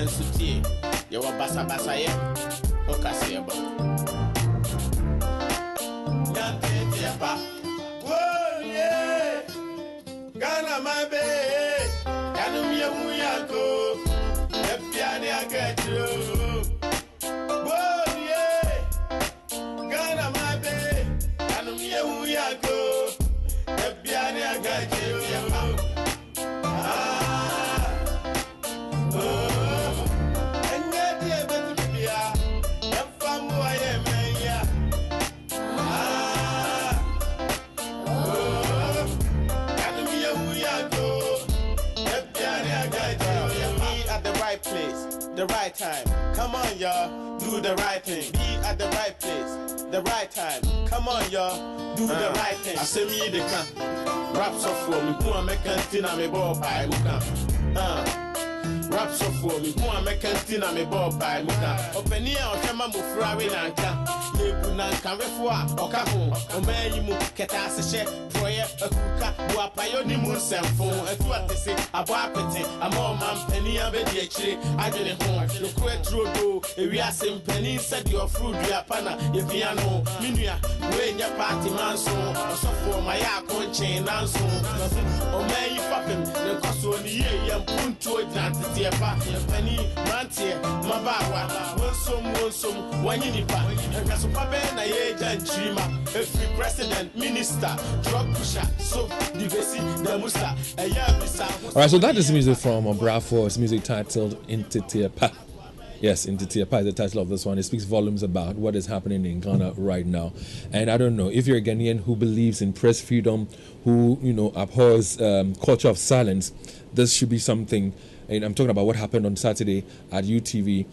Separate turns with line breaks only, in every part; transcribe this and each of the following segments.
and Sutie. You were Bassa Bassa, Ocasio. Whoa, yeah, Ghana, my baby, Ganumia Muyako, Epiani, I get you. Whoa, yeah, Ghana, my baby, Ganumia Muyako, Epiani, I get you. The right time, come on y'all, do the right thing. Be at the right place, the right time, come on y'all, do the right thing. I say me the can, raps off for me, who am I canteen me ball by muka. Raps off for me, who am I canteen me ball by muka. Open here, or come on, Mufrawi Nanka, Lebunan Kamefua, or Kaho, or Mayimu, Ketashe, Proya, a Kuka, Wapayo, Moon, and phone, and what they say about Petty, a more man, Penny, and Betty, I didn't home, the quet road, if we are some penny, said your fruit, your pana, if you know, Minia, when your party man so, or so for my account chain, and so, or may you fuck him, the cost of the year, and put to it, and the dear penny, Rantier, Mabawa, one some, one in the back, and Casopabena, and dreamer, every president, minister, drug pusher, so the Musa, a Yabisa.
All right, so that is music from Bravo. It's music titled Intitiepa. Yes, Intitiepa is the title of this one. It speaks volumes about what is happening in Ghana right now. And I don't know, if you're a Ghanaian who believes in press freedom, who, abhors culture of silence, this should be something. And I'm talking about what happened on Saturday at UTV.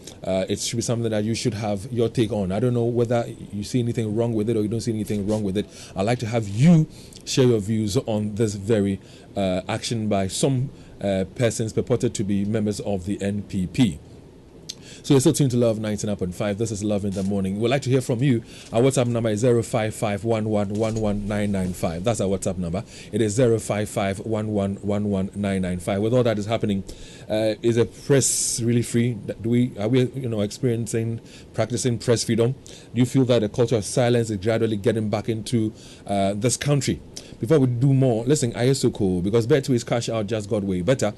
It should be something that you should have your take on. I don't know whether you see anything wrong with it or you don't see anything wrong with it. I'd like to have you share your views on this very action by some persons purported to be members of the NPP. So you're still tuned to Love 99.5. This is Love in the Morning. We'd like to hear from you. Our WhatsApp number is 05511119995. That's our WhatsApp number. It is 05511119995. With all that is happening, is the press really free? Are we practicing press freedom? Do you feel that the culture of silence is gradually getting back into this country? Before we do more, listen, I so cool because Betway's cash out just got way better.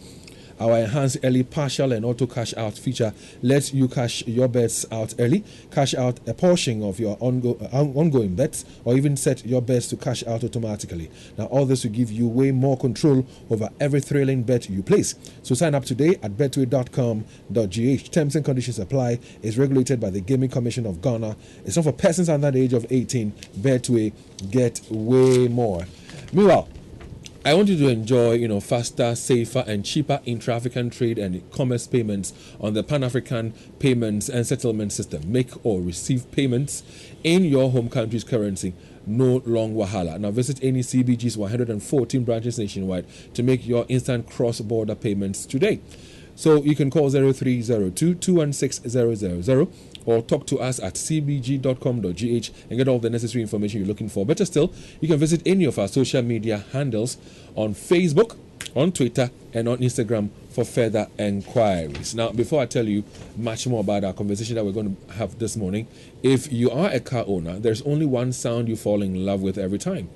Our enhanced early partial and auto cash out feature lets you cash your bets out early, cash out a portion of your ongoing bets, or even set your bets to cash out automatically. Now, all this will give you way more control over every thrilling bet you place. So sign up today at betway.com.gh. Terms and conditions apply. Is regulated by the Gaming Commission of Ghana. It's not for persons under the age of 18. Betway, get way more. Meanwhile, I want you to enjoy, faster, safer, and cheaper intra-African trade and commerce payments on the Pan-African Payments and Settlement System. Make or receive payments in your home country's currency. No long wahala. Now visit any CBG's 114 branches nationwide to make your instant cross-border payments today. So you can call 0302-216-000 or talk to us at cbg.com.gh and get all the necessary information you're looking for. Better still, you can visit any of our social media handles on Facebook, on Twitter, and on Instagram for further enquiries. Now, before I tell you much more about our conversation that we're going to have this morning, if you are a car owner, there's only one sound you fall in love with every time.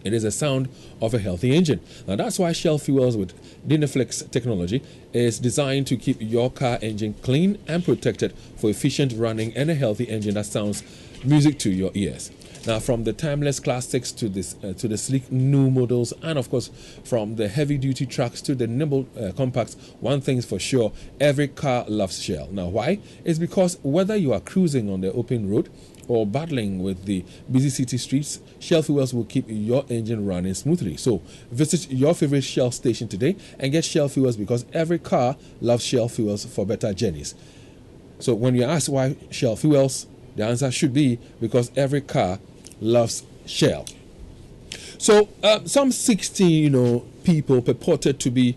It is the sound of a healthy engine. Now, that's why Shell Fuels with Dynaflex technology is designed to keep your car engine clean and protected for efficient running and a healthy engine that sounds music to your ears. Now, from the timeless classics to the sleek new models, and of course, from the heavy-duty trucks to the nimble compacts, one thing's for sure, every car loves Shell. Now, why? It's because whether you are cruising on the open road or battling with the busy city streets, Shell Fuels will keep your engine running smoothly. So visit your favorite Shell station today and get Shell Fuels because every car loves Shell Fuels for better journeys. So when you ask why Shell Fuels, the answer should be because every car loves Shell. So some 60, people purported to be,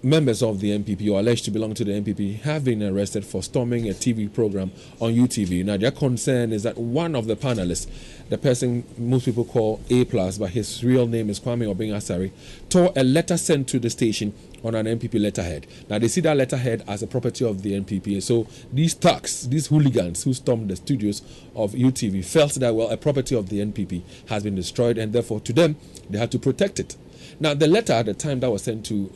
members of the NPP, or alleged to belong to the NPP, have been arrested for storming a TV program on UTV. Now, their concern is that one of the panelists, the person most people call A+, but his real name is Kwame Obeng Asari, tore a letter sent to the station on an NPP letterhead. Now, they see that letterhead as a property of the NPP. So these thugs, these hooligans who stormed the studios of UTV felt that, well, a property of the NPP has been destroyed, and therefore to them, they had to protect it. Now, the letter at the time that was sent to,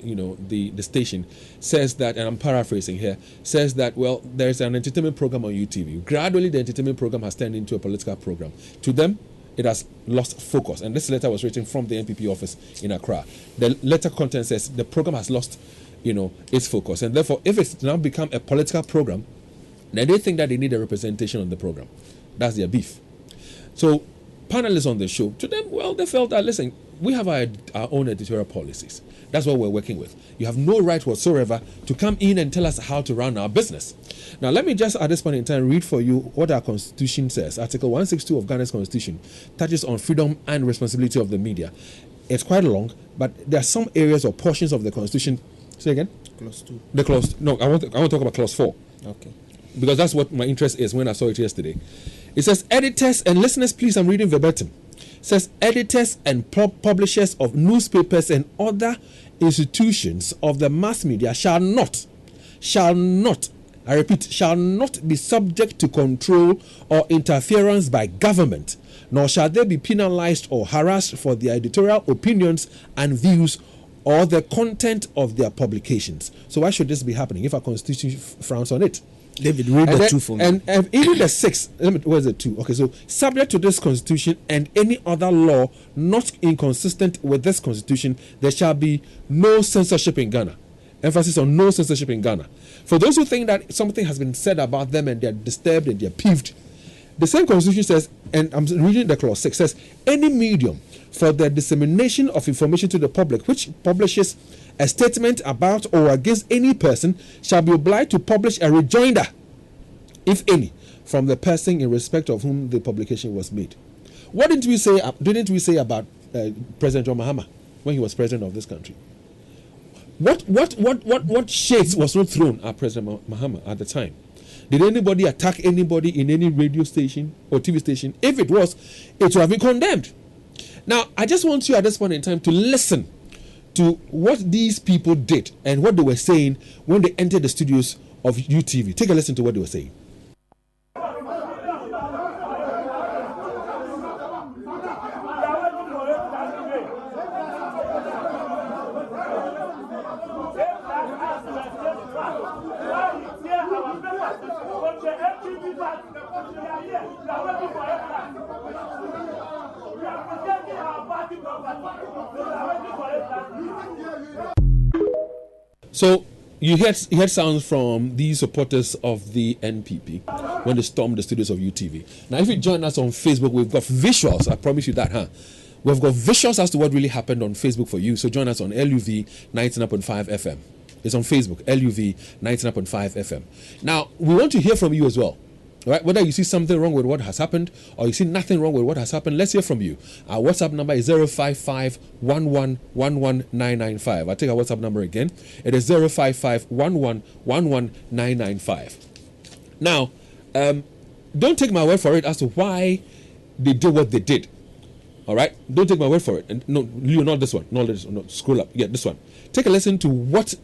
the station says that, and I'm paraphrasing here, says that, well, there's an entertainment program on UTV. Gradually, the entertainment program has turned into a political program. To them, it has lost focus. And this letter was written from the NPP office in Accra. The letter content says the program has lost, its focus. And therefore, if it's now become a political program, then they think that they need a representation on the program. That's their beef. So, panelists on the show, to them, well, they felt that, listen, we have our own editorial policies. That's what we're working with. You have no right whatsoever to come in and tell us how to run our business. Now, let me just at this point in time read for you what our Constitution says. Article 162 of Ghana's Constitution touches on freedom and responsibility of the media. It's quite long, but there are some areas or portions of the Constitution. Say again?
Clause 2.
The clause. No, I want to talk about Clause 4.
Okay.
Because that's what my interest is when I saw it yesterday. It says, editors and listeners, please, I'm reading verbatim. It says, editors and publishers of newspapers and other institutions of the mass media shall not, I repeat, shall not be subject to control or interference by government, nor shall they be penalized or harassed for their editorial opinions and views or the content of their publications. So why should this be happening if our Constitution frowns on it?
David, read the 2 for me.
And even the 6, where's the 2? Okay, so subject to this Constitution and any other law not inconsistent with this Constitution, there shall be no censorship in Ghana. Emphasis on no censorship in Ghana. For those who think that something has been said about them and they're disturbed and they're peeved, the same Constitution says, and I'm reading the clause 6, says, any medium for the dissemination of information to the public which publishes a statement about or against any person shall be obliged to publish a rejoinder, if any, from the person in respect of whom the publication was made. What didn't we say about President John Mahama when he was president of this country? What shades was not thrown at President Mahama at the time? Did anybody attack anybody in any radio station or TV station? If it was, it would have been condemned. Now, I just want you at this point in time to listen to what these people did and what they were saying when they entered the studios of UTV. Take a listen to what they were saying. So you heard sounds from these supporters of the NPP when they stormed the studios of UTV. Now, if you join us on Facebook, we've got visuals. I promise you that, huh? We've got visuals as to what really happened on Facebook for you. So join us on LUV 99.5 FM. It's on Facebook, LUV 99.5 FM. Now, we want to hear from you as well. All right, whether you see something wrong with what has happened or you see nothing wrong with what has happened, let's hear from you. Our WhatsApp number is 055-11-11995. I'll take our WhatsApp number again. It is 055-11-11995. Now, don't take my word for it as to why they did what they did. All right, don't take my word for it. And no, Leo, not this one. Not this one. No, scroll up. Yeah, this one. Take a listen to what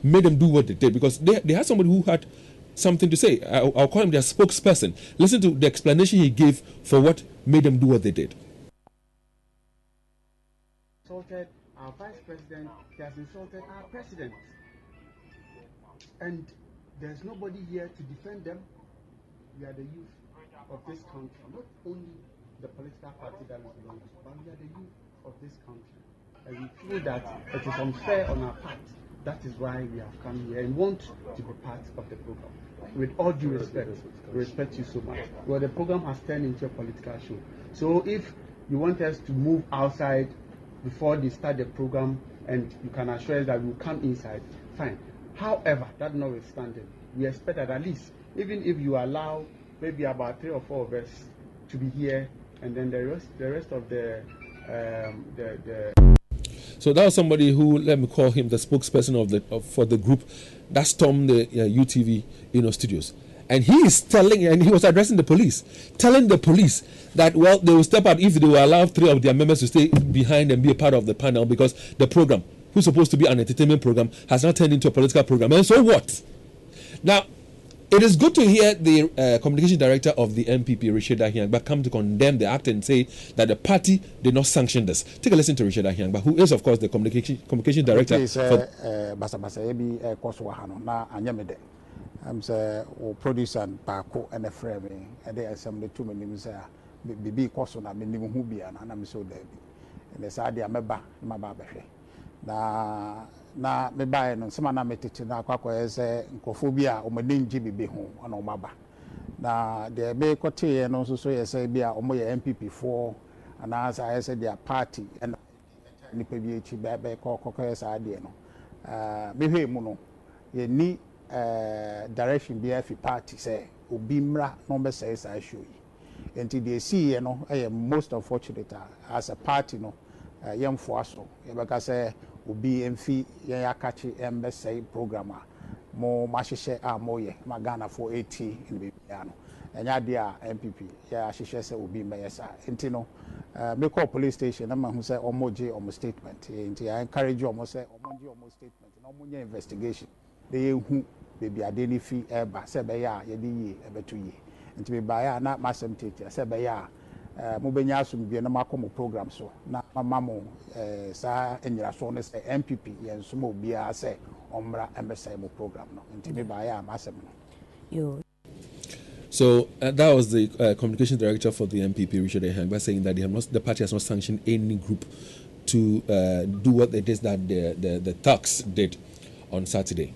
made them do what they did, because they had somebody who had something to say. I'll call him their spokesperson. Listen to the explanation he gave for what made them do what they did.
Insulted our vice president, he has insulted our president. And there's nobody here to defend them. We are the youth of this country, not only the political party that we belong to, but we are the youth of this country. And we feel that it is unfair on our part. That is why we have come here and want to be part of the program. With all due respect, we respect you so much. Well, the program has turned into a political show. So if you want us to move outside before they start the program and you can assure us that we'll come inside, fine. However, that notwithstanding, we expect that at least, even if you allow maybe about 3 or 4 of us to be here, and then the rest of the
So that was somebody who, let me call him the spokesperson for the group that stormed the UTV studios. And he is and he was addressing the police, telling the police that, well, they will step out if they will allow 3 of their members to stay behind and be a part of the panel, because the program, who's supposed to be an entertainment program, has now turned into a political program. And so what? Now, it is good to hear the communication director of the MPP, Richard Ahiangba, come to condemn the act and say that the party did not sanction this. Take a listen to Richard Ahiangba, who is, of course, the communication director.
I'm say producer and Paco and a framing, and there are some the 2 minutes. Bibi Cosso, I mean, who be an I'm so dead. And there's idea, my barber. Na me buy no some na metete na kwakwa ese nkofobia o madin GB ho ona o maba na de be kote no so yese bia o moye MPP for ana sa yese dia party and ni pe bi echi be kokoko yesa de no me hwe mu no ye ni direction bi afi party say obi mra no be say sa show yi enti de see no most unfortunate as a party no yem for aso e be ka say obi emfi yen akachi embese program mo mahihye amoye magana for 80 in bibia no enya de a MPP ya ahihye se obi meyesa enti no me call police station na ma hu say omoje omo statement enti I encourage omo say omoje omo statement na omonye investigation de hu bebi ade ni fi eba se be ya ye de yi ebetu yi enti be ba ya na masem tete se be ya mo benya asum bi na makomo program so na mama mo sa enyira so ne say MPP yen so mo bia say omra embesa mo program no enti me ba ya masem no
Yo.
So that was the communication director for the MPP, Richard Ahiangba, saying that the party has not sanctioned any group to do what it is that the thugs did on Saturday.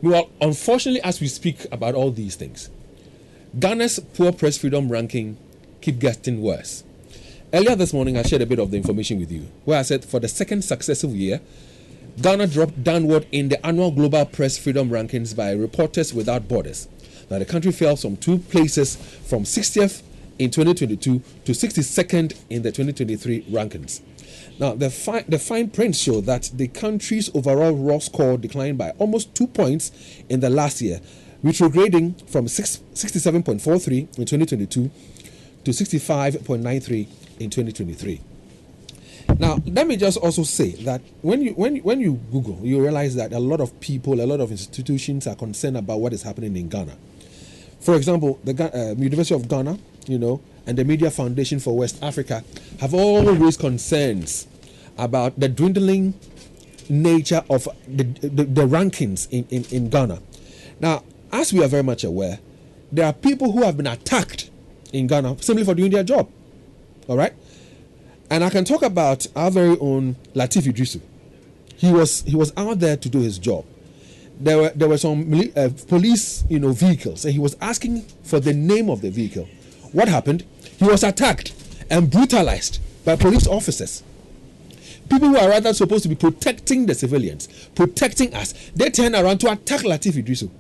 Well, unfortunately, as we speak about all these things, Ghana's poor press freedom ranking keep getting worse. Earlier this morning, I shared a bit of the information with you, where I said for the second successive year, Ghana dropped downward in the annual global press freedom rankings by Reporters Without Borders. Now, the country fell from 2 places, from 60th in 2022 to 62nd in the 2023 rankings. Now, the fine print show that the country's overall raw score declined by almost 2 points in the last year, retrograding from 67.43 in 2022 to 65.93 in 2023. Now, let me just also say that when you Google, you realize that a lot of people, a lot of institutions are concerned about what is happening in Ghana. For example, the University of Ghana, and the Media Foundation for West Africa have all raised concerns about the dwindling nature of the rankings in Ghana. Now, as we are very much aware, there are people who have been attacked in Ghana simply for doing their job. All right? And I can talk about our very own Latif Idrisu. He was out there to do his job. There were some police vehicles, and he was asking for the name of the vehicle. What happened? He was attacked and brutalized by police officers. People who are rather supposed to be protecting the civilians, protecting us, they turn around to attack Latif Idrisu.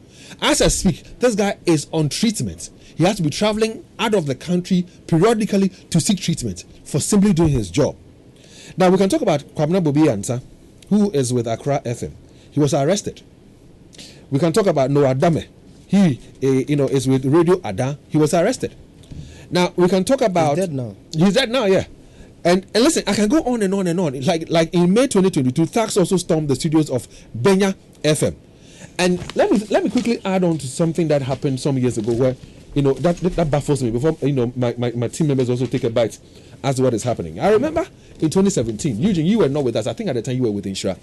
As I speak, this guy is on treatment. He has to be traveling out of the country periodically to seek treatment for simply doing his job. Now we can talk about Kwabena Bobiansa, who is with Accra FM. He was arrested. We can talk about Noah Dame. He is with Radio Ada. He was arrested. Now we can talk about.
He's dead now.
He's dead now, yeah. And listen, I can go on and on and on. Like in May 2022, thugs also stormed the studios of Benya FM. And let me quickly add on to something that happened some years ago, where that baffles me. Before my team members also take a bite as to what is happening. I remember in 2017, Eugene, you were not with us. I think at the time you were with Inshra.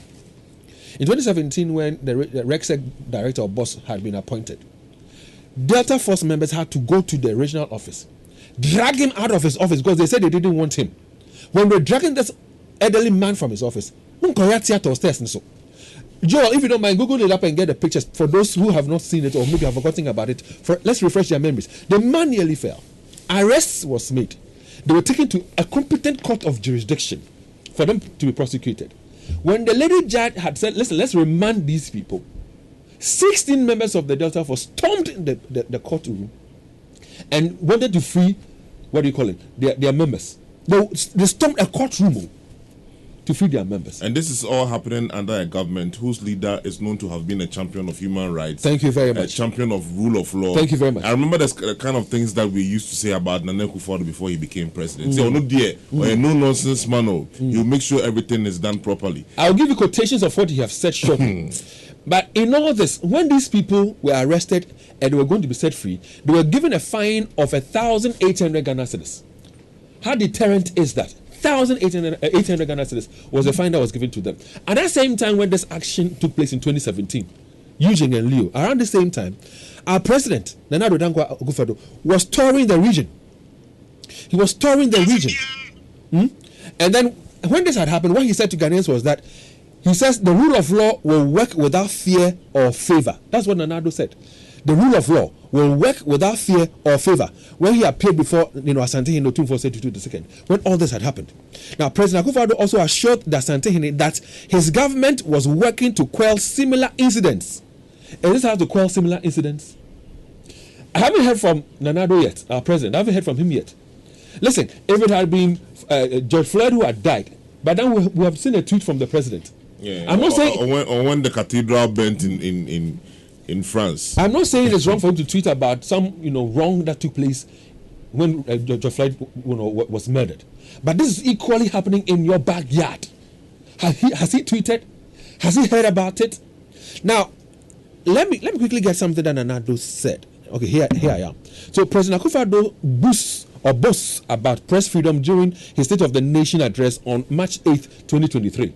In 2017, when the RECSEC director or boss had been appointed, Delta Force members had to go to the regional office, drag him out of his office because they said they didn't want him. When we're dragging this elderly man from his office, Joel, if you don't mind, Google it up and get the pictures for those who have not seen it or maybe have forgotten about it. Let's refresh their memories. The man nearly fell. Arrest was made. They were taken to a competent court of jurisdiction for them to be prosecuted. When the lady judge had said, listen, let's remand these people, 16 members of the Delta Force stormed the courtroom and wanted to free, their members. They stormed a courtroom to free their members.
And this is all happening under a government whose leader is known to have been a champion of human rights.
Thank you very much.
A champion of rule of law.
Thank you very much.
I remember the kind of things that we used to say about Nana Akufo-Addo before he became president. Say, oh, no, dear, or a no-nonsense man, you make sure everything is done properly.
I'll give you quotations of what he have said shortly. But in all this, when these people were arrested and they were going to be set free, they were given a fine of 1,800 Ghana cedis. How deterrent is that? 1,800 Ghana cedis was the fine that was given to them. At that same time, when this action took place in 2017, Eugene and Leo, around the same time, our president, Nana Akufo-Addo, was touring the region. He was touring the region. And then, when this had happened, what he said to Ghanaians was that he says the rule of law will work without fear or favor. That's what Nana Akufo said. The rule of law will work without fear or favor. When he appeared before, Asante Hene 2472 when all this had happened. Now, President Akufo-Addo also assured the Asante Hene that his government was working to quell similar incidents. And this has to quell similar incidents. I haven't heard from Nana Akufo yet, our president. I haven't heard from him yet. Listen, if it had been George Floyd who had died, but then we have seen a tweet from the president.
Yeah,
I'm not saying
or when the cathedral burnt in France.
I'm not saying it's wrong for him to tweet about some wrong that took place when George Floyd was murdered, but this is equally happening in your backyard. Has he tweeted? Has he heard about it? Now, let me quickly get something that Nana Akufo said. Okay, here I am. So President Akufo-Addo boasts about press freedom during his State of the Nation address on March 8th, 2023.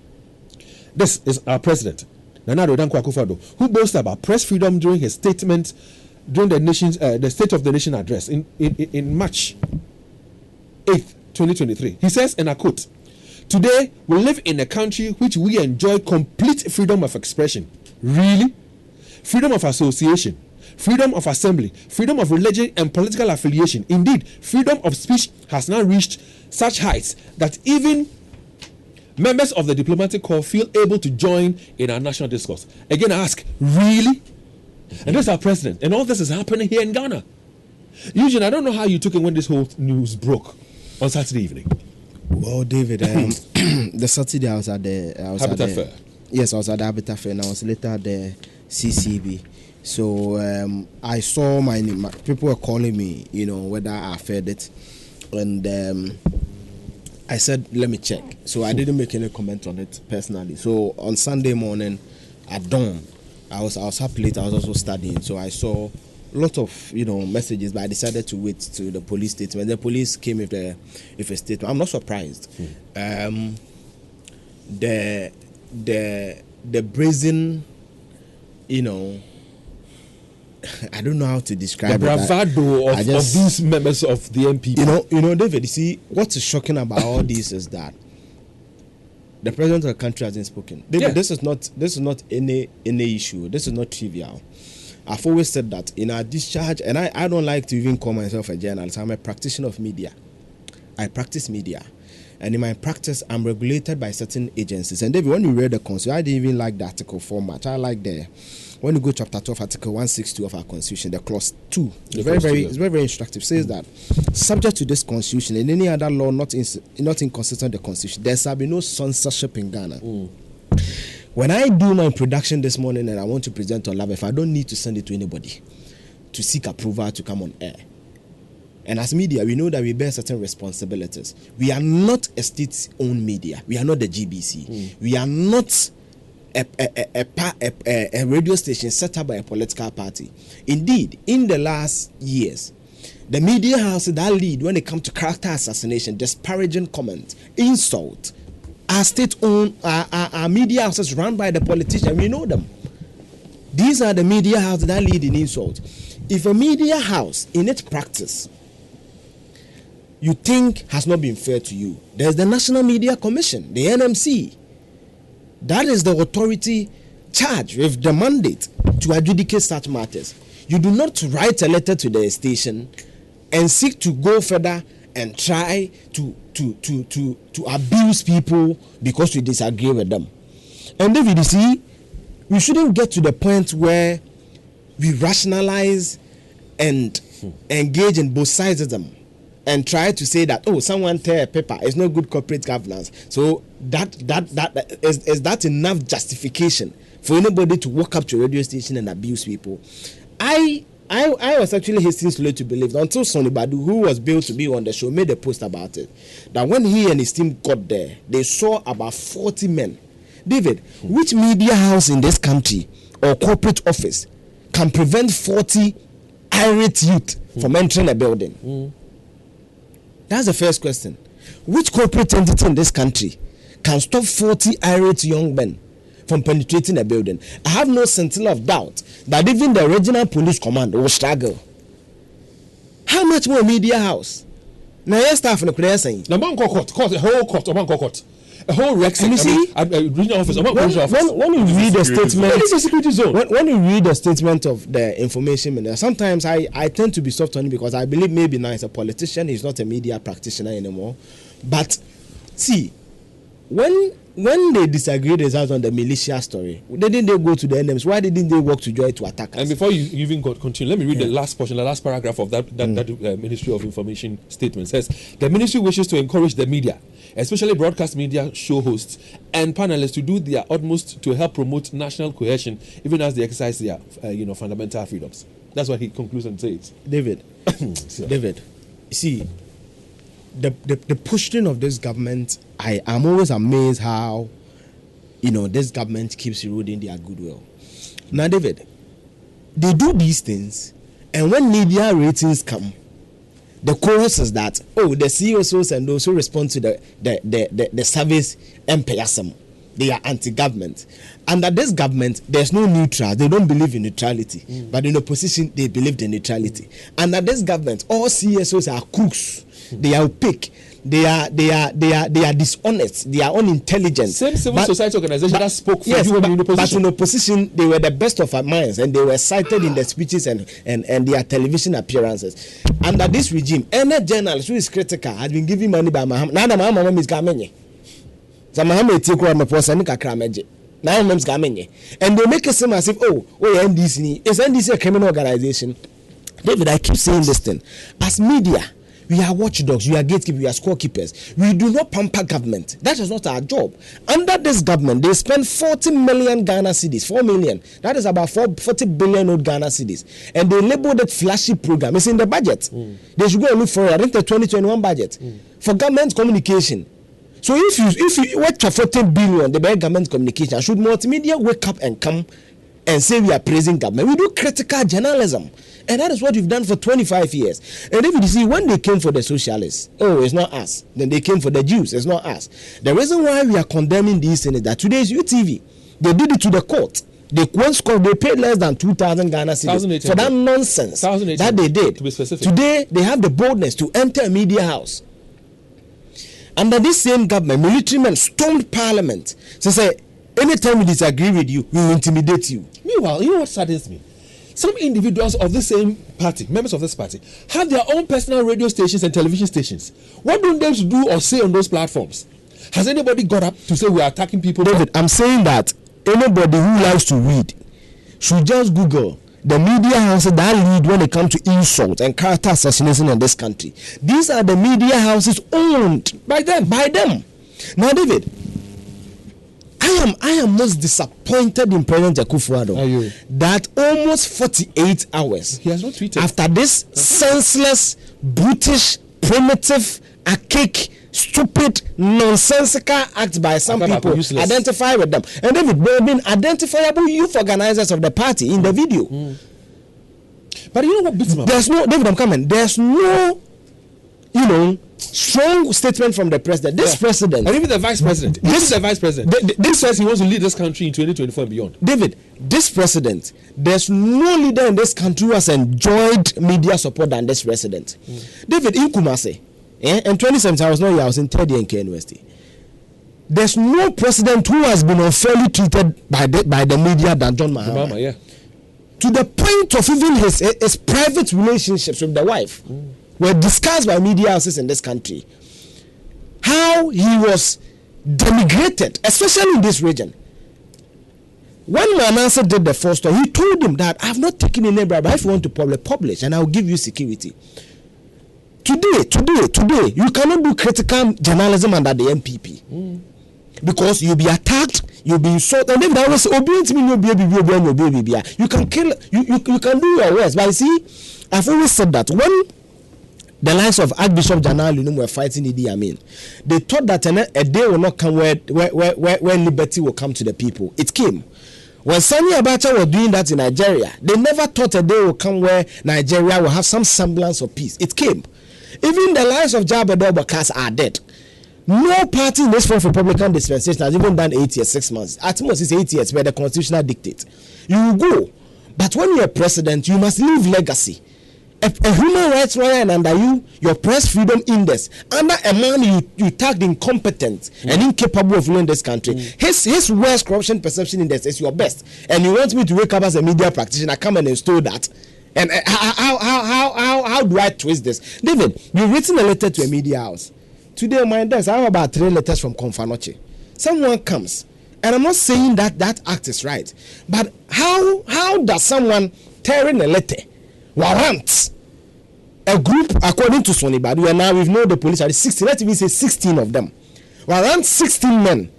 This is our president, Nana Akufo-Addo, who boasts about press freedom during his statement during the State of the Nation address in March 8th, 2023. He says, and I quote, "Today we live in a country which we enjoy complete freedom of expression." Really? Freedom of association, freedom of assembly, freedom of religion and political affiliation. Indeed, freedom of speech has now reached such heights that even members of the diplomatic corps feel able to join in our national discourse. Again, I ask, really? And this is our president, and all this is happening here in Ghana. Eugene, I don't know how you took it when this whole news broke on Saturday evening.
Well, David, the Saturday I was at the
Habitat Fair.
Yes, I was at the Habitat Fair, and I was later at the CCB. So I saw my people were calling me, whether I fed it, and I said, let me check. So I didn't make any comment on it personally. So on Sunday morning at dawn, I was up late. I was also studying. So I saw a lot of messages, but I decided to wait to the police statement. The police came with a statement. I'm not surprised. The brazen, I don't know how to describe
the bravado of these members of the MPP.
David, you see, what is shocking about all this is that the president of the country hasn't spoken. David, this is not any issue. This is not trivial. I've always said that in our discharge, and I don't like to even call myself a journalist. I'm a practitioner of media. I practice media. And in my practice, I'm regulated by certain agencies. And David, when you read the Constitution, I didn't even like the article format. I like when you go chapter 12, article 162 of our Constitution, the clause 2, it's very instructive. It says that subject to this Constitution and any other law not inconsistent with the Constitution, there shall be no censorship in Ghana. When I do my production this morning and I want to present on live, I don't need to send it to anybody to seek approval to come on air. And as media, we know that we bear certain responsibilities. We are not a state-owned media. We are not the GBC. We are not a radio station set up by a political party. Indeed, in the last years, the media houses that lead when it comes to character assassination, disparaging comment, insult, are state-owned, are media houses run by the politicians. We know them. These are the media houses that lead in insult. If a media house, in its practice, you think has not been fair to you, there's the National Media Commission, the NMC. That is the authority charged with the mandate to adjudicate such matters. You do not write a letter to the station and seek to go further and try to abuse people because you disagree with them. And David, you see, we shouldn't get to the point where we rationalize and engage in both sides of them. and try to say that, oh, someone tear a paper, it's not good corporate governance. So that is that enough justification for anybody to walk up to a radio station and abuse people? I was actually hastily slow to believe until Sonny Badu, who was billed to be on the show, made a post about it. That when he and his team got there, they saw about 40 men. David, which media house in this country or corporate office can prevent 40 irate youth from entering a building? That's the first question. Which corporate entity in this country can stop 40 irate young men from penetrating a building? I have no scintilla of doubt that even the regional police command will struggle. How much more media house? Now, your staff in the prayer saying,
a whole Rex,
and you see,
regional office.
When you read the statement,
it is a security zone.
When you read the statement of the information minister, sometimes I tend to be soft on him because I believe maybe now he's a politician, he's not a media practitioner anymore. But see, when they disagreed results on the militia story, didn't they go to the NMs? Why didn't they work together to attack us?
And before you even continue, let me read the last portion, the last paragraph of that Ministry of Information statement. It says, the ministry wishes to encourage the media, especially broadcast media show hosts and panelists, to do their utmost to help promote national cohesion, even as they exercise their fundamental freedoms. That's what he concludes and says.
David, David, see, the pushing of this government, I am always amazed how this government keeps eroding their goodwill. Now, David, they do these things, and when media ratings come, the chorus is that, oh, the CEOs and those who respond to the service MPSM, they are anti-government. Under this government, there's no neutral. They don't believe in neutrality. But in opposition, they believe in neutrality. Under this government, all CSOs are crooks. They are opaque. They are dishonest. They are unintelligent.
Same civil society organization that spoke for
yes,
you when you were in opposition.
But in opposition, they were the best of our minds, and they were cited in the speeches and their television appearances. Under this regime, any journalist who is critical has been given money by Maham. Now Maham is Gamenye. So Maham is taking on the person Kakrameje. Now Maham is Gamenye, and they make it seem as if NDC is NDC a criminal organization. David, I keep saying this thing. As media, we are watchdogs, we are gatekeepers, we are scorekeepers. We do not pamper government. That is not our job. Under this government, they spend 40 million Ghana cedis, 4 million. That is about 40 billion old Ghana cedis. And they labeled it flashy program. It's in the budget. They should go and look for it. I think the 2021 budget for government communication. So if you watch for 40 billion, the government communication, should multimedia wake up and come and say we are praising government? We do critical journalism. And that is what we've done for 25 years. And if you see, when they came for the socialists, it's not us. Then they came for the Jews, it's not us. The reason why we are condemning these things is that today is UTV. They did it to the court. They paid less than 2,000 Ghana cedis for that nonsense that they did.
To be specific.
Today, they have the boldness to enter a media house. Under this same government, military men stormed parliament to say, anytime we disagree with you, we will intimidate you.
Meanwhile, you know what saddens me? Some individuals of the same party, members of this party, have their own personal radio stations and television stations. What don't they do or say on those platforms? Has anybody got up to say we are attacking people?
David, I'm saying that anybody who likes to read should just Google the media houses that lead when it comes to insult and character assassination in this country. These are the media houses owned by them. Now, David, I am most disappointed in President Akufo-Addo that almost 48 hours
he has not tweeted
after this senseless, brutish, primitive, archaic, stupid, nonsensical act by some people, identify with them. And David, there have been identifiable youth organizers of the party in the video.
But you know what beats me?
There's no, David, I'm coming. There's no, strong statement from the president. This president,
and even the vice president. This says he wants to lead this country in 2024 and beyond.
David, this president, there's no leader in this country who has enjoyed media support than this president. David, in Kumasi, in 2017, I was not here. I was in third year in K University. There's no president who has been unfairly treated by the media than John Mahama. To the point of even his private relationships with the wife were discussed by media houses in this country. How he was denigrated, especially in this region. When Manasseh did the first story, he told him that I have not taken any bribe, but if you want to publish, and I will give you security. Today, you cannot do critical journalism under the MPP because you'll be attacked, you'll be insulted, and then that was you can kill, you can do your worst. But you see, I've always said that when the likes of Archbishop Janal Lunum were fighting Idi Amin, they thought that a day will not come where liberty will come to the people. It came. When Sani Abacha was doing that in Nigeria, they never thought a day will come where Nigeria will have some semblance of peace. It came. Even the lives of Jabba Bakas are dead. No party in this Fourth Republican dispensation has even done 8 years, 6 months. At most, it's 8 years by the constitutional dictate. You will go. But when you're president, you must leave legacy. A human rights lawyer, and under you, your press freedom index, under a man you tagged incompetent and incapable of ruling this country, his worst corruption perception index is your best. And you want me to wake up as a media practitioner, come and install that? And how do I twist this? David, you've written a letter to a media house. Today on my desk, I have about 3 letters from Confanoche. Someone comes, and I'm not saying that act is right, but how does someone tearing a letter warrant a group, according to Sonny Badu, and now we've known the police are 16, let's even say 16 of them, warrant 16 men,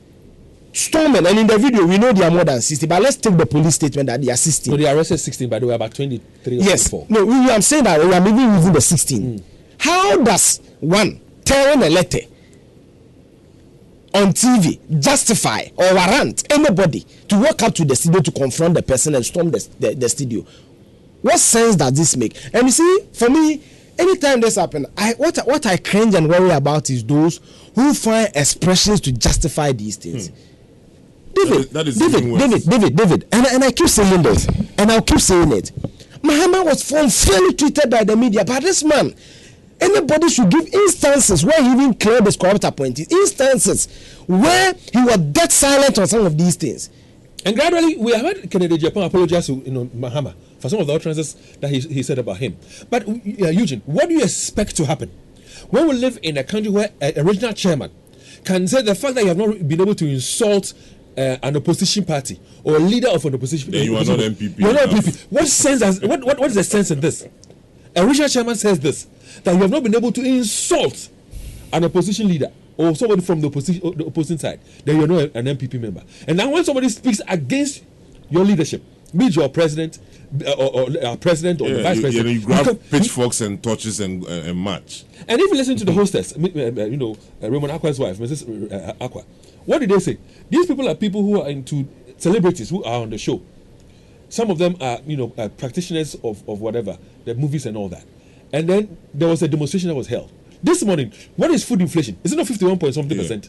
storming, and in the video we know they are more than 60, but let's take the police statement that they are 16.
So they arrested 16, but they were about 23 or
yes.
24.
No, I'm saying that we are maybe within the 16. How does one tearing a letter on TV justify or warrant anybody to walk up to the studio to confront the person and storm the studio? What sense does this make? And you see, for me, anytime this happens, what I cringe and worry about is those who find expressions to justify these things. David, and I keep saying this, and I'll keep saying it. Mahama was unfairly treated by the media, but this man, anybody should give instances where he even cleared his corrupt appointees, instances where he was dead silent on some of these things.
And gradually, we have heard Kennedy Japan apologize to Mahama for some of the utterances that he said about him. But Eugene, what do you expect to happen when we live in a country where a regional chairman can say the fact that you have not been able to insult an opposition party or a leader of an opposition party?
You are not MPP.
You are not MPP. What is the sense in this? A regional chairman says this, that you have not been able to insult an opposition leader or somebody from the opposing side, then you're not an MPP member. And now when somebody speaks against your leadership, be it your president or president or the vice president,
you grab pitchforks and torches and march.
And if you listen to the hostess, Raymond Aqua's wife, Mrs. Aqua, what did they say? These people are people who are into celebrities who are on the show. Some of them are, practitioners of whatever, the movies and all that. And then there was a demonstration that was held. This morning, what is food inflation? Is it not 51.something%?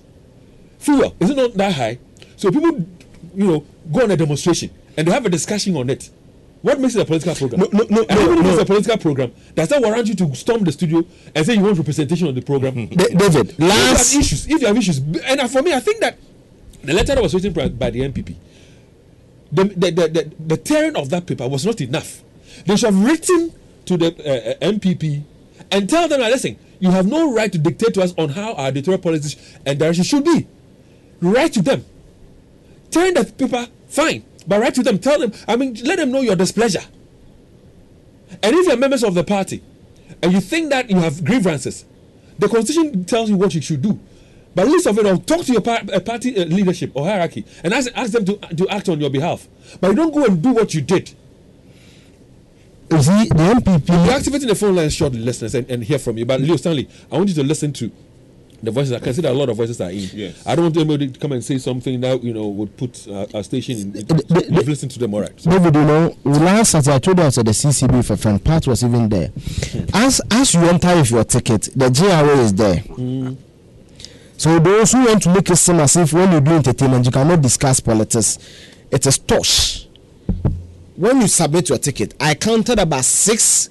Fuel, is it not that high? So people, go on a demonstration and they have a discussion on it. What makes it a political program? No. It's a political program. Does that warrant you to storm the studio and say you want representation on the program?
David,
if you have issues, and for me, I think that the letter that was written by the MPP, the tearing of that paper was not enough. They should have written to the MPP and tell them, listen, you have no right to dictate to us on how our editorial policies and direction should be. Write to them. Tearing the paper, fine. But write to them, tell them, let them know your displeasure. And if you're members of the party and you think that you have grievances, the constitution tells you what you should do. But least of it all, talk to your party leadership or hierarchy and ask them to act on your behalf. But you don't go and do what you did.
You see, the MPP...
We're activating the phone lines shortly, listeners, and hear from you. But Leo Stanley, I want you to listen to the voices. I can see that a lot of voices are in.
Yes.
I don't want anybody to come and say something that would put our station in. You've listened to them, all right. So.
David, last as I told you at the CCB for friend, Pat was even there. As you enter with your ticket, the GRA is there. So those who want to make it seem as if when you do entertainment, you cannot discuss politics. It is tosh. When you submit your ticket, I counted about 6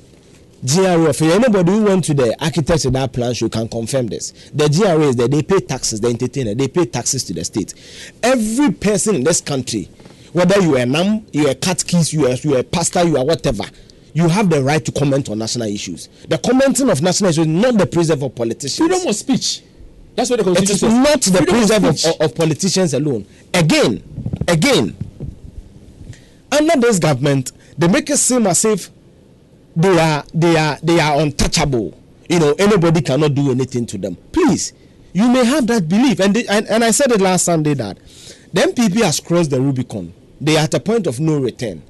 GRA. For anybody who went to the architect of that plan, you can confirm this. The GRA is there. They pay taxes. The entertainer, they pay taxes to the state. Every person in this country, whether you are a nun, you are a catechist, you are a pastor, you are whatever, you have the right to comment on national issues. The commenting of national issues is not the preserve of politicians.
Freedom of speech. That's what the constitution says.
It is not the preserve of politicians alone. Again, under this government, they make it seem as if they are untouchable. anybody cannot do anything to them. Please, you may have that belief. And I said it last Sunday that the MPP has crossed the Rubicon. They are at a point of no return.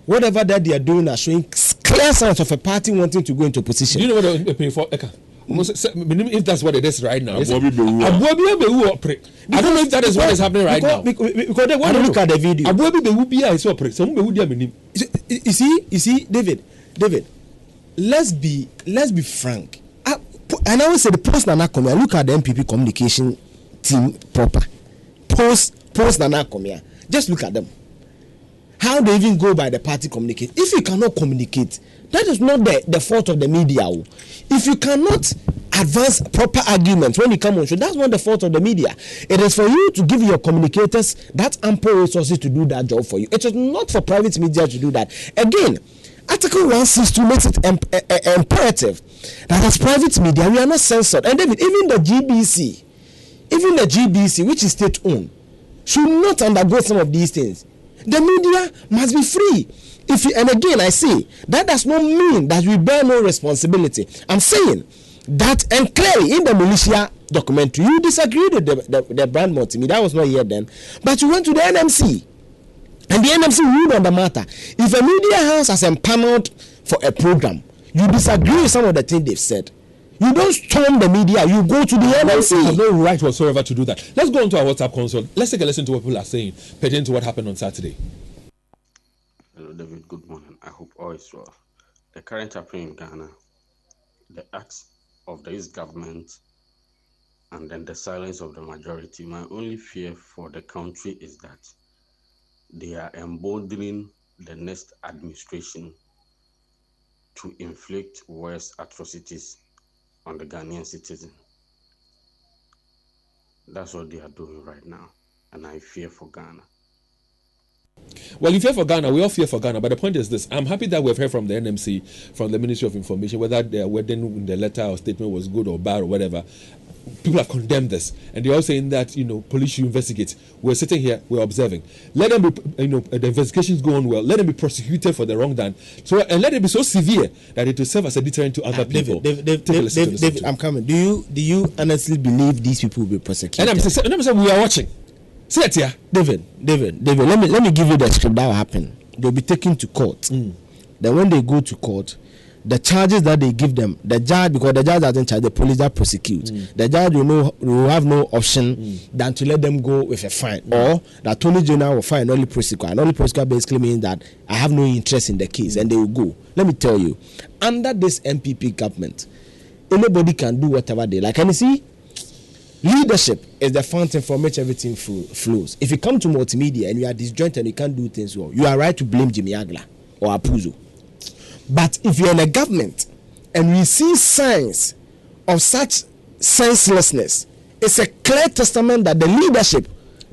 Whatever that they are doing are showing clear signs of a party wanting to go into opposition.
Do you know what they're paying for, Eka? If that's what it is right now. I don't know if that is what is happening right now.
Because they want to look at the video. You see, David, let's be frank. And I always say the post Nana Komia, look at the MPP communication team proper. Post Nana Komia. Just look at them. How they even go by the party communicate. If you cannot communicate, that is not the fault of the media. If you cannot advance proper arguments when you come on show, that's not the fault of the media. It is for you to give your communicators that ample resources to do that job for you. It is not for private media to do that. Again, Article 162 makes it imperative that as private media, we are not censored. And David, even the GBC, which is state-owned, should not undergo some of these things. The media must be free. And again, I say, that does not mean that we bear no responsibility. I'm saying that, and clearly in the militia documentary, you disagreed with the brand multimedia. That was not here then. But you went to the NMC. And the NMC ruled on the matter. If a media house has empaneled for a program, you disagree with some of the things they've said. You don't storm the media, you go to the NMC.
You have no right whatsoever to do that. Let's go on to our WhatsApp console. Let's take a listen to what people are saying pertaining to what happened on Saturday.
Hello, David. Good morning. I hope all is well. The current happening in Ghana, the acts of the East government, and then the silence of the majority. My only fear for the country is that they are emboldening the next administration to inflict worse atrocities on the Ghanaian citizen. That's what they are doing right now, and I fear for Ghana.
Well, you fear for Ghana, we all fear for Ghana, but the point is this. I'm happy that we've heard from the NMC, from the Ministry of Information, whether their wording in the letter or statement was good or bad or whatever. People have condemned this, and they're all saying that police should investigate. We're sitting here, we're observing. Let them be, the investigations go on well. Let them be prosecuted for the wrong done. So, and let it be so severe that it will serve as a deterrent to other people.
David, I'm coming. Do you honestly believe these people will be prosecuted?
And I'm saying we are watching. See it here,
David. Let me give you the script that will happen. They'll be taken to court. Then when they go to court, the charges that they give them, the judge, because the judge doesn't charge, the police that prosecute. The judge will have no option than to let them go with a fine, or the attorney general will fine only prosecutor. And only prosecutor basically means that I have no interest in the case, and they will go. Let me tell you, under this MPP government, anybody can do whatever they like. And you see, leadership is the fountain from which everything flows. If you come to multimedia and you are disjointed and you can't do things well, you are right to blame Jimmy Agla or Apuzo. But if you're in a government and we see signs of such senselessness, it's a clear testament that the leadership,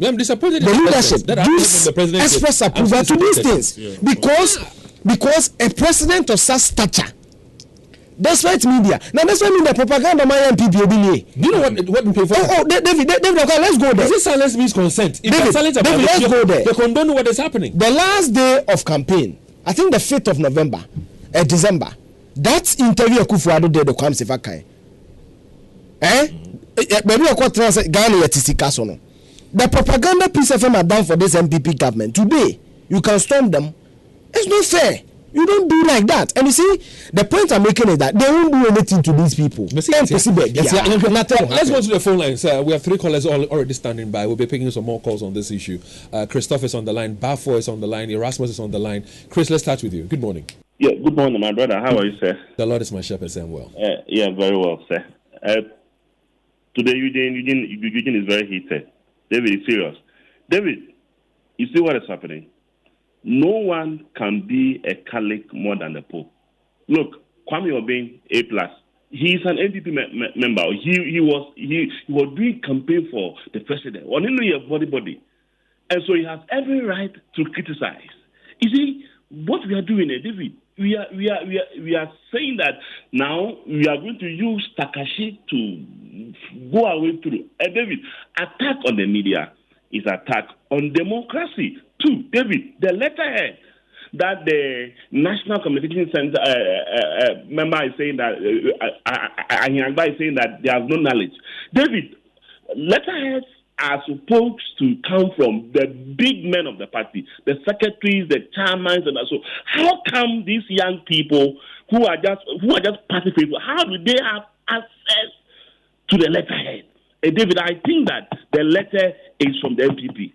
I'm disappointed.
The leadership gives express approval to these things. Yeah. Because a president of such stature, despite media, now that's why I mean the propaganda my MPP. Do you know what we pay for? David, let's go there.
This silence means consent. If
David, let's go there.
They condone what is happening.
The last day of campaign, I think the 5th of December, that interview Akufo-Addo did the Kwame Sefakai. Maybe I quote Ghana Yatisika Sono. The propaganda piece of them are done for this MPP government. Today, you can storm them. It's not fair. You don't do like that. And you see, the point I'm making is that they won't do anything to these people.
Let's go to the phone lines. We have 3 callers already standing by. We'll be picking some more calls on this issue. Christoph is on the line. Bafo is on the line. Erasmus is on the line. Chris, let's start with you. Good morning.
Yeah, good morning, my brother. How are you, sir?
The Lord is my shepherd, sir. Well.
Yeah, very well, sir. Today, Eugene is very heated. David is serious. David, you see what is happening? No one can be a Catholic more than the Pope. Look, Kwame Obeng, A+. He is an NPP member. He was doing campaign for the president. Only a body. And so he has every right to criticize. You see, what we are doing, David, we are saying that now we are going to use Takashi to go away through. David, attack on the media is attack on democracy too. David, the letterhead that the National Communication Center member is saying that Anyangba is saying that there is no knowledge. David, letterheads are supposed to come from the big men of the party, the secretaries, the chairmen, and so. How come these young people who are just party people, how do they have access to the letterhead? David, I think that the letter is from the MPP.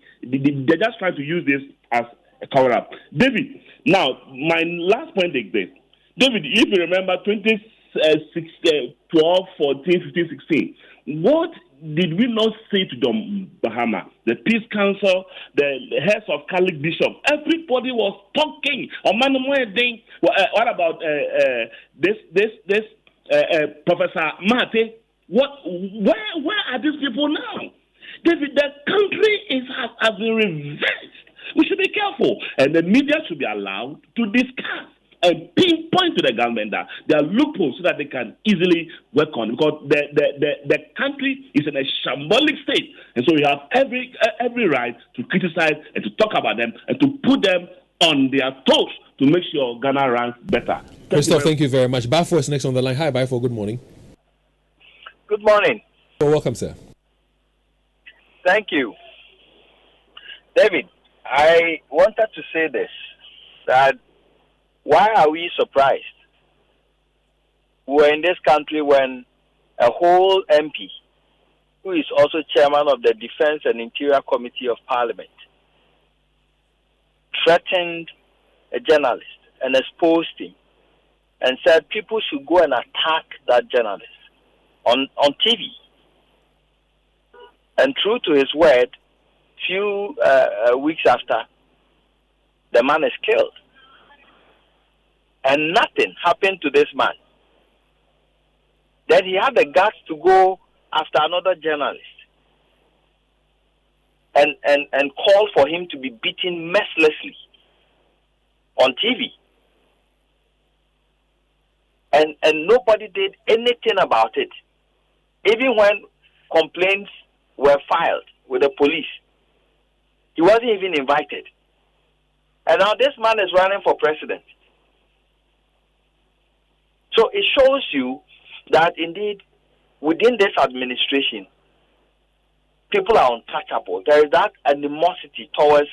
They're just trying to use this as a cover up. David, now my last point is this. David, if you remember 2012, 14, 15, 16, what did we not say to the Bahama, the Peace Council, the heads of Catholic bishops? Everybody was talking. What about this Professor Mate? Where are these people now? David, the country has been reversed. We should be careful, and the media should be allowed to discuss and pinpoint to the government that there are loopholes so that they can easily work on, because the country is in a shambolic state, and so we have every right to criticize and to talk about them and to put them on their toes to make sure Ghana runs better.
Christoph, thank you very much. Bafo is next on the line. Hi, Bafo. Good morning.
Good morning.
Well, welcome, sir.
Thank you. David, I wanted to say this, that why are we surprised? We're in this country when a whole MP, who is also chairman of the Defense and Interior Committee of Parliament, threatened a journalist and exposed him and said people should go and attack that journalist on TV. And true to his word, few weeks after, the man is killed. And nothing happened to this man. Then he had the guts to go after another journalist and call for him to be beaten mercilessly on TV. And nobody did anything about it. Even when complaints were filed with the police, he wasn't even invited. And now this man is running for president. So it shows you that indeed within this administration, people are untouchable. There is that animosity towards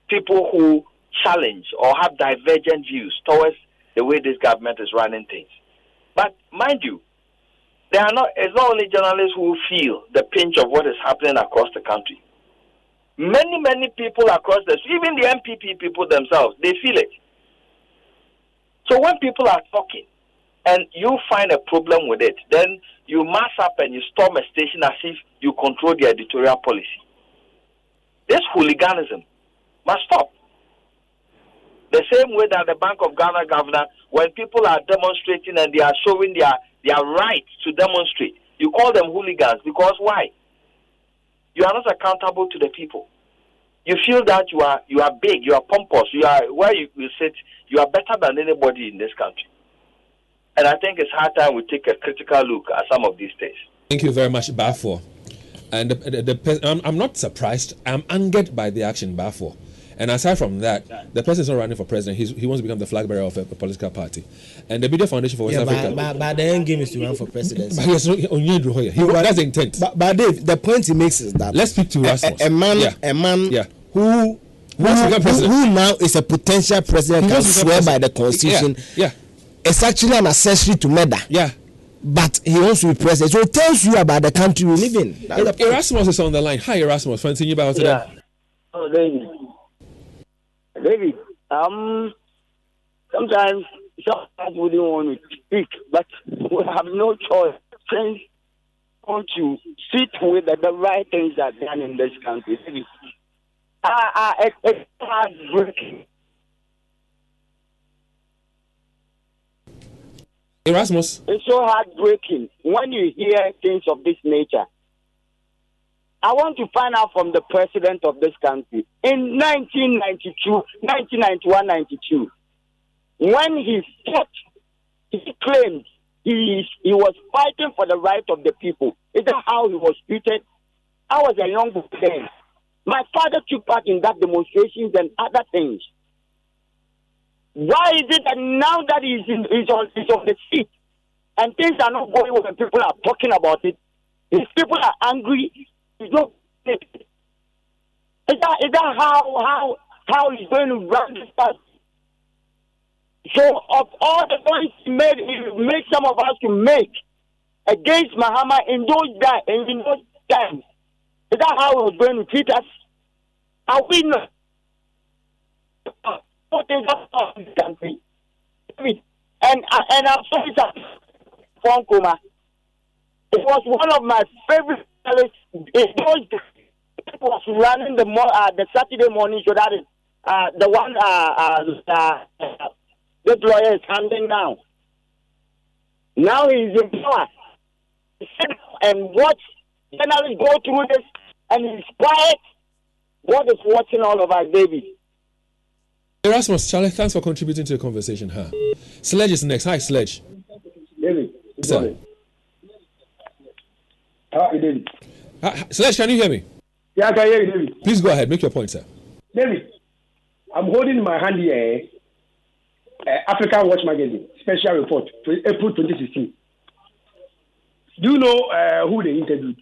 people who challenge or have divergent views towards the way this government is running things. But mind you, it's not only journalists who feel the pinch of what is happening across the country. Many, many people across even the MPP people themselves, they feel it. So when people are talking and you find a problem with it, then you mass up and you storm a station as if you control the editorial policy. This hooliganism must stop. The same way that the Bank of Ghana governor, when people are demonstrating and they are showing their right to demonstrate, you call them hooligans because why? You are not accountable to the people. You feel that you are big, you are pompous, you are where you sit, you are better than anybody in this country. And I think it's high time we take a critical look at some of these things.
Thank you very much, Bafo. And I'm not surprised. I'm angered by the action, Bafo. And aside from that, the person is not running for president. He wants to become the flag bearer of a political party. And the Media Foundation for West Africa.
But the end game is to run for presidency.
That's the intent.
But Dave, the point he makes is that
let's speak to Rasmus.
A man who now is a potential president can swear by the constitution. It's actually an accessory to murder. But he wants to be president. So it tells you about the country we live in.
Erasmus is on the line. Hi, Erasmus. Fancy you about today?
Oh, David, sometimes we don't want to speak, but we have no choice. Friends want to sit with the right things that are done in this country. It's heartbreaking.
Erasmus.
It's so heartbreaking when you hear things of this nature. I want to find out from the president of this country in 1991, 92, when he claimed he was fighting for the right of the people. Is that how he was treated? I was a young boy then. My father took part in that demonstrations and other things. Why is it that now that he's on the seat and things are not going well and people are talking about it, if people are angry, he's not. Is that how he's going to run this party? So of all the points he made some of us to make against Mahama in those times, is that how he was going to treat us? Are we not? What is that of this country? And I'm sorry, sir, from Kuma. It was one of my favorite journalists. It was running the Saturday morning show. That is the one this lawyer is handing now. Now he's in power. And watch journalists go through this, and he's quiet. God is watching all of us, baby.
Erasmus, Charlie, thanks for contributing to the conversation. Huh? Sledge is next. Hi, Sledge.
David, good morning. How are you, David?
Sledge, can you hear me?
Yeah, I can hear you, David.
Please go ahead. Make your point, sir.
David, I'm holding in my hand here African Watch Magazine, special report, April 2016. Do you know who they interviewed?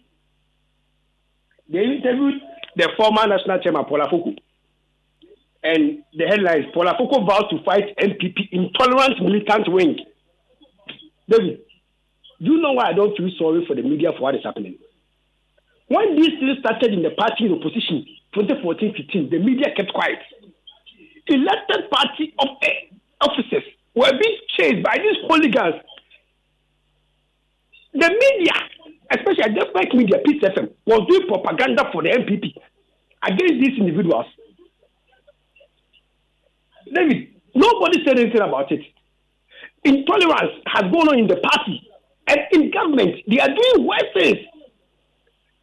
They interviewed the former national chairman, Paul Afoko. And the headline is, Paul Afoko vowed to fight MPP intolerant militant wing. David, do you know why I don't feel sorry for the media for what is happening? When these things started in the party in opposition, 2014-15, the media kept quiet. Elected party officers were being chased by these hooligans. The media, especially the right media, Peace FM, was doing propaganda for the MPP against these individuals. David, nobody said anything about it. Intolerance has gone on in the party and in government. They are doing worse things.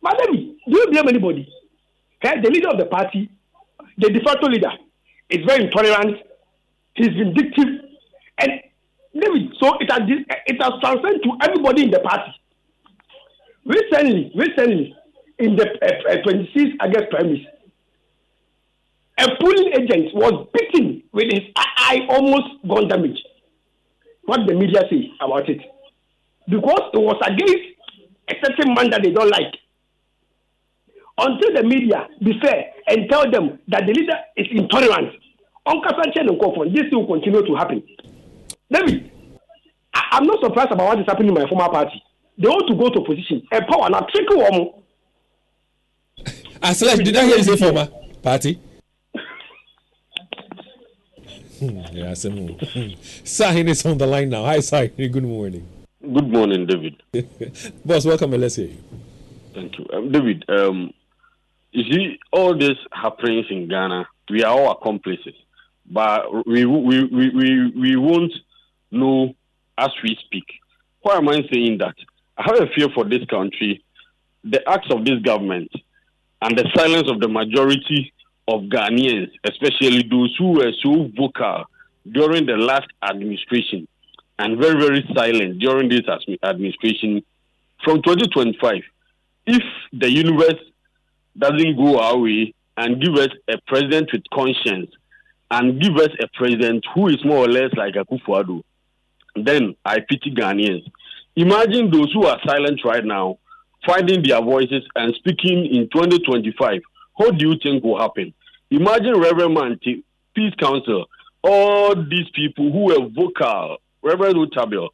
But David, do you blame anybody? Okay? The leader of the party, the de facto leader, is very intolerant. He's vindictive. And David, so it has transcended to everybody in the party. Recently, in the 26th August premise, a polling agent was beaten with his eye almost gone damaged. What the media say about it? Because it was against a certain man that they don't like. Until the media be fair and tell them that the leader is intolerant, this will continue to happen. David, I'm not surprised about what is happening in my former party. They want to go to opposition and power now trickle one.
Did I hear you say former party? Yeah, Sahin is on the line now. Hi, Sahin. Good morning.
Good morning, David.
Boss, welcome and let's hear you.
Thank you. David, you see, all this happenings in Ghana, we are all accomplices. But we won't know as we speak. Why am I saying that? I have a fear for this country, the acts of this government, and the silence of the majority of Ghanaians, especially those who were so vocal during the last administration and very, very silent during this administration from 2025. If the universe doesn't go our way and give us a president with conscience and give us a president who is more or less like Akufo-Addo, then I pity Ghanaians. Imagine those who are silent right now, finding their voices and speaking in 2025. What do you think will happen? Imagine Reverend Manti, Peace Council, all these people who were vocal, Reverend Otabel,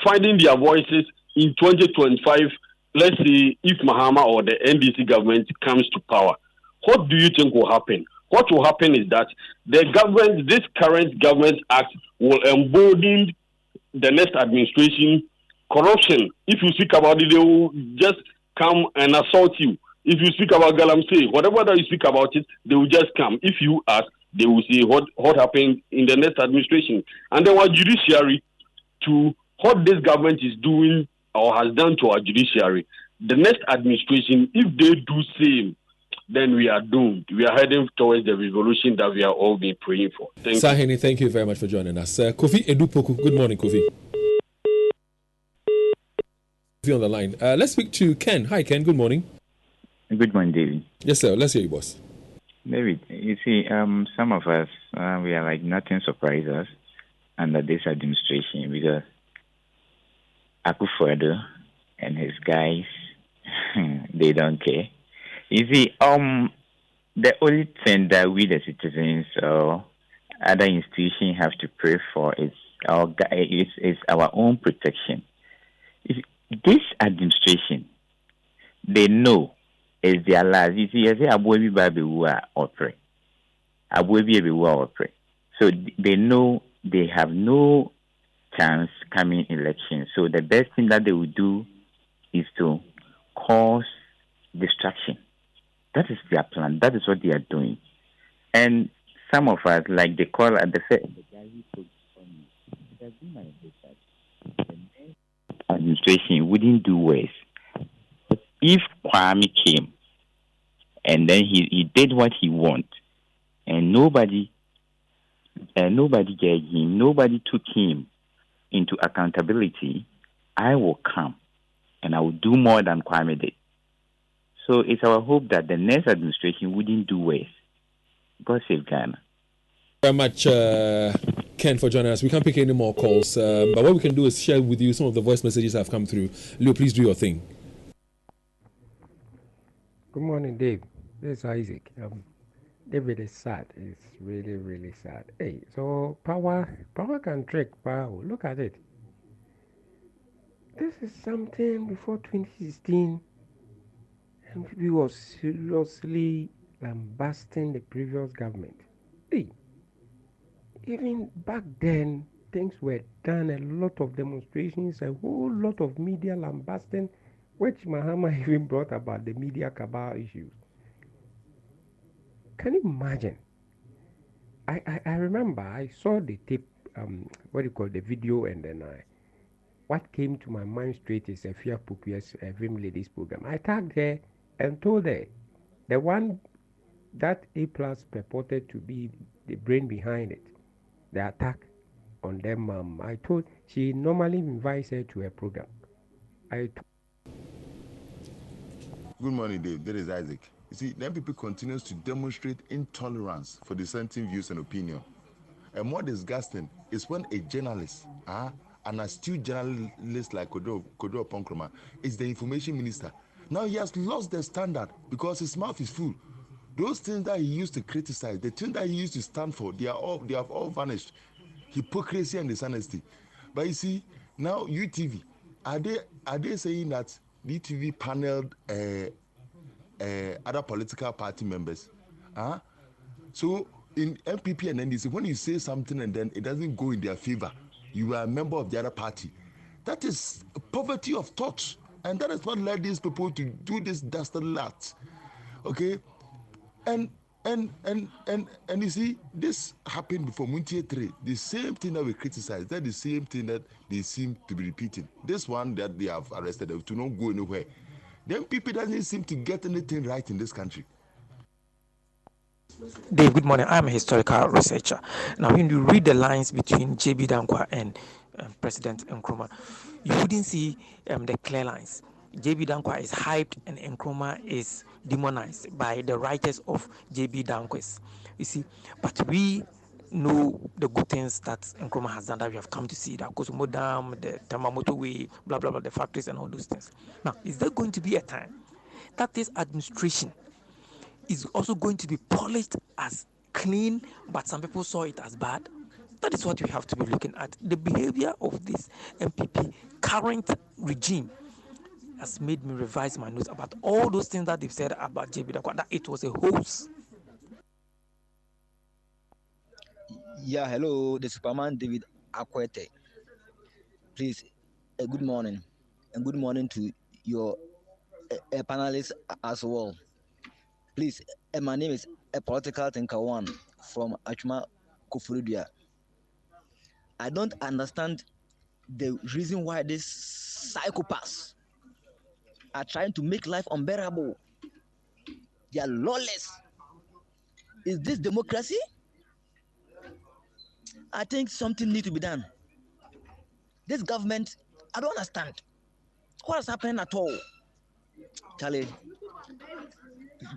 finding their voices in 2025, let's say if Mahama or the NDC government comes to power. What do you think will happen? What will happen is that the government, this current government act will embolden the next administration. Corruption, if you speak about it, they will just come and assault you. If you speak about Galamsey, whatever that you speak about it, they will just come. If you ask, they will say what happened in the next administration. And then our judiciary, to what this government is doing or has done to our judiciary, the next administration, if they do same, then we are doomed. We are heading towards the revolution that we are all been praying for.
Sahini, thank you very much for joining us. Kofi Edupoku, good morning, Kofi. Kofi on the line. Let's speak to Ken. Hi, Ken. Good morning.
Good morning, David.
Yes, sir. Let's hear you, boss.
David, you see, some of us, we are like nothing surprises us under this administration because Akufo-Addo and his guys, they don't care. You see, the only thing that we, the citizens or other institutions, have to pray for is our own protection. This administration, they know is their last. You see, I say Abuebi Babi operate. So they know they have no chance coming election. So the best thing that they will do is to cause distraction. That is their plan. That is what they are doing. And some of us, like they call at the guy who spoke on me, it has been my mistake that the next administration wouldn't do worse. But if Kwame came and then he did what he wanted, and nobody judged him, nobody took him into accountability, I will come and I will do more than Kwame did. So it's our hope that the next administration wouldn't do worse. God save Ghana.
Very much, Ken, for joining us. We can't pick any more calls, but what we can do is share with you some of the voice messages that have come through. Leo, please do your thing.
Good morning, Dave. This is Isaac. David is sad. It's really, really sad. Hey, so power can trick power. Look at it. This is something before 2016. MPP was seriously lambasting the previous government. Hey, even back then, things were done, a lot of demonstrations, a whole lot of media lambasting, which Mahama even brought about the media cabal issues. Can you imagine? I remember I saw the tape, the video, and then what came to my mind straight is a Fia Pupia's Vim Ladies program. I tagged her and told her the one that A+ purported to be the brain behind it, the attack on them. I told she normally invites her to her program.
Good morning, Dave. This is Isaac. You see, the MPP continues to demonstrate intolerance for dissenting views and opinion. And more disgusting is when a journalist, an astute journalist like Kodo Ponkroma, is the information minister. Now he has lost the standard because his mouth is full. Those things that he used to criticize, the things that he used to stand for, they have all vanished. Hypocrisy and dishonesty. But you see, now UTV, are they saying that the UTV paneled other political party members? So in MPP and NDC, when you say something and then it doesn't go in their favor, you are a member of the other party. That is poverty of thought, and that is what led these people to do this dastardly act. Okay, and you see, this happened before Muntie 3. The same thing that we criticize, that's the same thing that they seem to be repeating. This one that they have arrested them to not go anywhere. Then people doesn't seem to get anything right in this country.
Dave, good morning. I'm a historical researcher. Now, when you read the lines between J.B. Dankwa and President Nkrumah, you wouldn't see the clear lines. J.B. Dankwa is hyped and Nkrumah is demonized by the writers of J.B. Dankwa. You see, but we know the good things that Nkrumah has done that we have come to see, the Kosomo Dam, the Tamamoto Way, blah, blah, blah, the factories and all those things. Now, is there going to be a time that this administration is also going to be polished as clean, but some people saw it as bad? That is what we have to be looking at. The behavior of this MPP current regime has made me revise my notes about all those things that they've said about JB Dankwa, that it was a hoax.
Yeah, hello, the Superman David Akwete. Please, good morning, and good morning to your panelists as well. Please, my name is a political thinker one from Achuma Kofurudia. I don't understand the reason why these psychopaths are trying to make life unbearable. They are lawless. Is this democracy? I think something needs to be done. This government, I don't understand. What is happening at all? Charlie,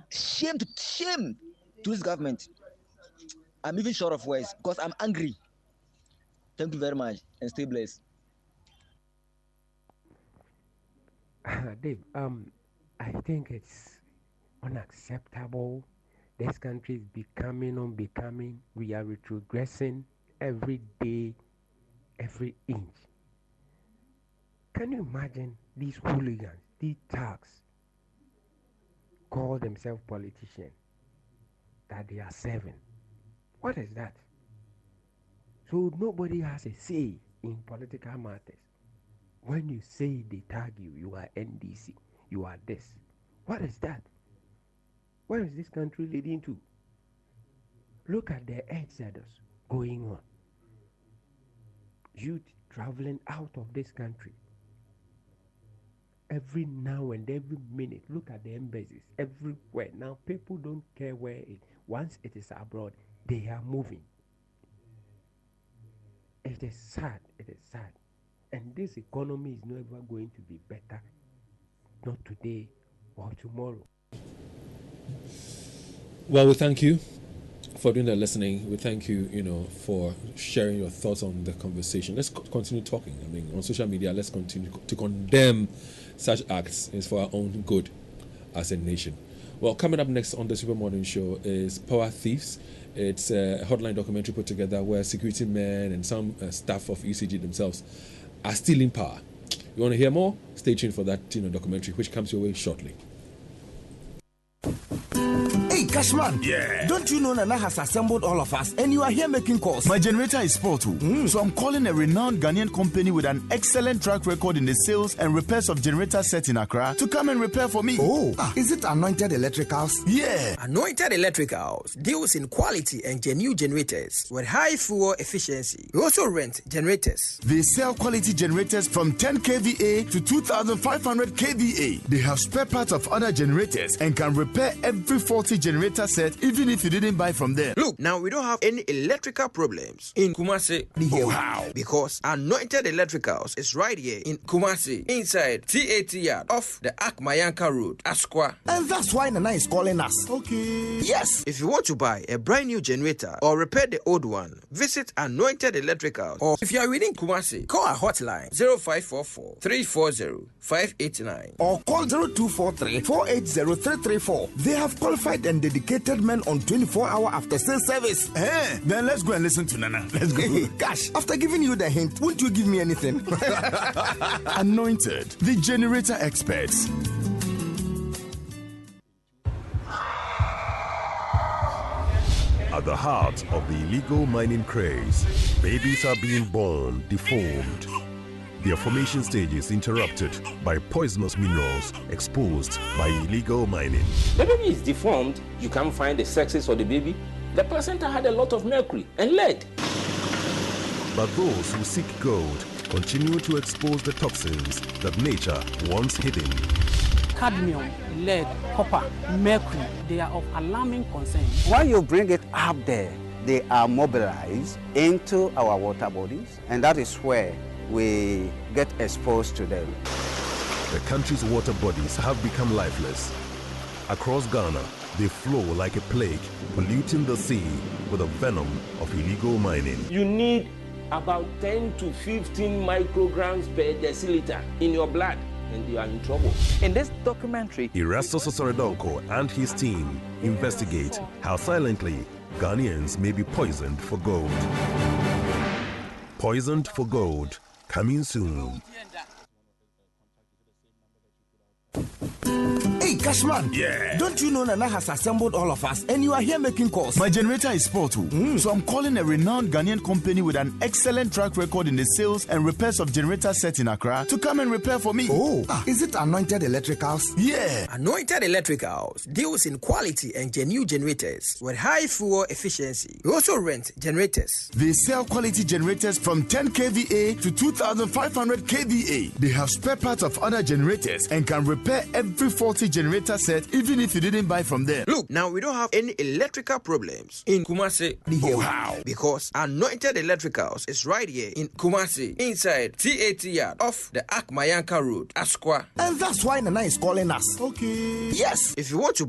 shame to this government, I'm even short of words because I'm angry. Thank you very much and stay blessed.
Dave, I think it's unacceptable. This country is becoming. We are retrogressing every day, every inch. Can you imagine these hooligans, these thugs, call themselves politicians that they are serving? What is that? So nobody has a say in political matters. When you say they tag you, you are NDC, you are this. What is that? Where is this country leading to? Look at the exodus going on. Youth traveling out of this country. Every now and every minute, look at the embassies everywhere. Now people don't care where it. Once it is abroad, they are moving. It is sad. It is sad. And this economy is never going to be better. Not today or tomorrow.
Well, we thank you for doing the listening. We thank you, for sharing your thoughts on the conversation. Let's continue talking. I mean, on social media, let's continue to condemn such acts. It's for our own good as a nation. Well, coming up next on the Super Morning Show is Power Thieves. It's a hotline documentary put together where security men and some staff of ECG themselves are stealing power. You want to hear more? Stay tuned for that documentary, which comes your way shortly.
Hey, Cashman.
Yeah.
Don't you know Nana has assembled all of us and you are here making calls?
My generator is spoiled too. So I'm calling a renowned Ghanaian company with an excellent track record in the sales and repairs of generator sets in Accra to come and repair for me.
Oh, is it Anointed Electricals?
Yeah.
Anointed Electricals deals in quality and genuine generators with high fuel efficiency. We also rent generators.
They sell quality generators from 10 kVA to 2,500 kVA. They have spare parts of other generators and can repair every faulty generator set even if you didn't buy from them.
Look, now we don't have any electrical problems in Kumasi.
Oh, how?
Because Anointed Electricals is right here in Kumasi, inside TAT yard off the Akmayanka Road, Asqua.
And that's why Nana is calling us.
Okay.
Yes. If you want to buy a brand new generator or repair the old one, visit Anointed Electricals. Or if you are within Kumasi, call our hotline 0544 340 589
or call 0243 480 334. They have qualified and dedicated men on 24-hour after-sales service.
Then let's go and listen to Nana. Let's go.
Gosh, after giving you the hint, won't you give me anything?
Anointed, the generator experts.
At the heart of the illegal mining craze, babies are being born deformed. Their formation stages interrupted by poisonous minerals exposed by illegal mining.
The baby is deformed, you can't find the sexes of the baby. The placenta had a lot of mercury and lead.
But those who seek gold continue to expose the toxins that nature once hidden.
Cadmium, lead, copper, mercury, they are of alarming concern.
When you bring it up there, they are mobilized into our water bodies, and that is where we get exposed to them.
The country's water bodies have become lifeless. Across Ghana, they flow like a plague, polluting the sea with the venom of illegal mining.
You need about 10 to 15 micrograms per deciliter in your blood, and you are in trouble.
In this documentary,
Erastus Osoredonko and his team investigate how silently Ghanaians may be poisoned for gold. Poisoned for gold, coming soon.
Hey, Cashman.
Yeah.
Don't you know Nana has assembled all of us and you are here making calls?
My generator is spoiled too. So I'm calling a renowned Ghanaian company with an excellent track record in the sales and repairs of generator sets in Accra to come and repair for me.
Oh, is it Anointed Electricals?
Yeah.
Anointed Electricals deals in quality and genuine generators with high fuel efficiency. We also rent generators.
They sell quality generators from 10 kVA to 2,500 kVA. They have spare parts of other generators and can repair every faulty generator set even if you didn't buy from them.
Look, now we don't have any electrical problems in Kumasi.
Oh, how?
Because Anointed Electricals is right here in Kumasi, inside TAT yard off the Akmayanka Road, Asqua.
And that's why Nana is calling us.
Okay.
Yes.
If you want to